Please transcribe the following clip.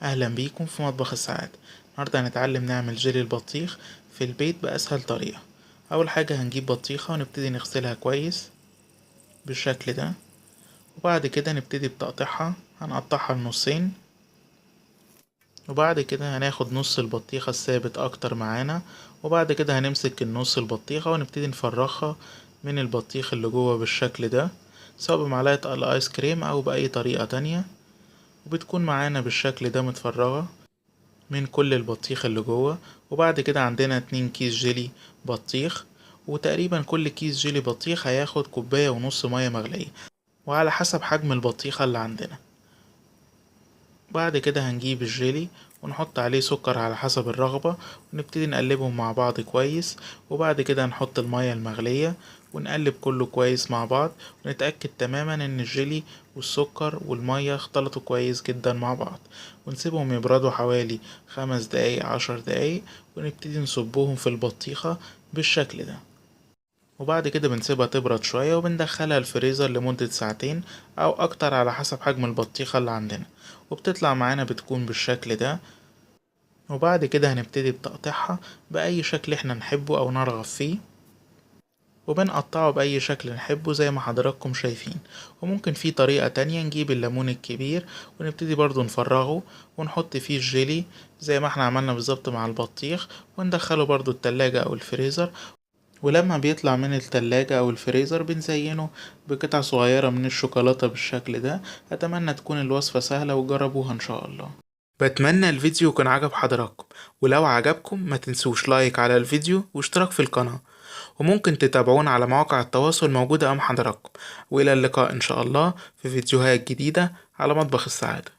اهلا بيكم في مطبخ السعادة. النهاردة هنتعلم نعمل جيلي البطيخ في البيت بأسهل طريقة. اول حاجة هنجيب بطيخة ونبتدي نغسلها كويس بالشكل ده، وبعد كده نبتدي بتقطيعها. هنقطعها لنصين، وبعد كده هناخد نص البطيخة الثابت اكتر معانا، وبعد كده هنمسك النص البطيخة ونبتدي نفرغها من البطيخ اللي جوه بالشكل ده، سواء بمعلقة الايس كريم او بأي طريقة تانية. وبتكون معانا بالشكل ده متفرغة من كل البطيخ اللي جوه. وبعد كده عندنا 2 كيس جيلي بطيخ، وتقريبا كل كيس جيلي بطيخ هياخد كوباية ونص مية مغلية، وعلى حسب حجم البطيخة اللي عندنا. بعد كده هنجيب الجيلي ونحط عليه سكر على حسب الرغبة، ونبتدي نقلبهم مع بعض كويس. وبعد كده هنحط المية المغلية ونقلب كله كويس مع بعض، ونتأكد تماما ان الجيلي والسكر والمية اختلطوا كويس جدا مع بعض، ونسيبهم يبردوا حوالي 5 دقايق 10 دقايق، ونبتدي نصبهم في البطيخة بالشكل ده. وبعد كده بنسيبها تبرد شوية وبندخلها الفريزر لمدة ساعتين أو أكتر على حسب حجم البطيخة اللي عندنا، وبتطلع معانا بتكون بالشكل ده. وبعد كده هنبتدي بتقطيعها بأي شكل احنا نحبه أو نرغب فيه، وبنقطعه بأي شكل نحبه زي ما حضراتكم شايفين. وممكن في طريقة تانية نجيب الليمون الكبير ونبتدي برضو نفرغه ونحط فيه الجيلي زي ما احنا عملنا بالظبط مع البطيخ، وندخله برضو التلاجة أو الفريزر. ولما بيطلع من التلاجة أو الفريزر بنزينه بقطع صغيرة من الشوكولاتة بالشكل ده. أتمنى تكون الوصفة سهلة وجربوها إن شاء الله. بتمنى الفيديو يكون عجب حضراتكم، ولو عجبكم ما تنسوش لايك على الفيديو واشتراك في القناة، وممكن تتابعونا على مواقع التواصل موجودة أمام حضراتكم. وإلى اللقاء إن شاء الله في فيديوهات جديدة على مطبخ السعادة.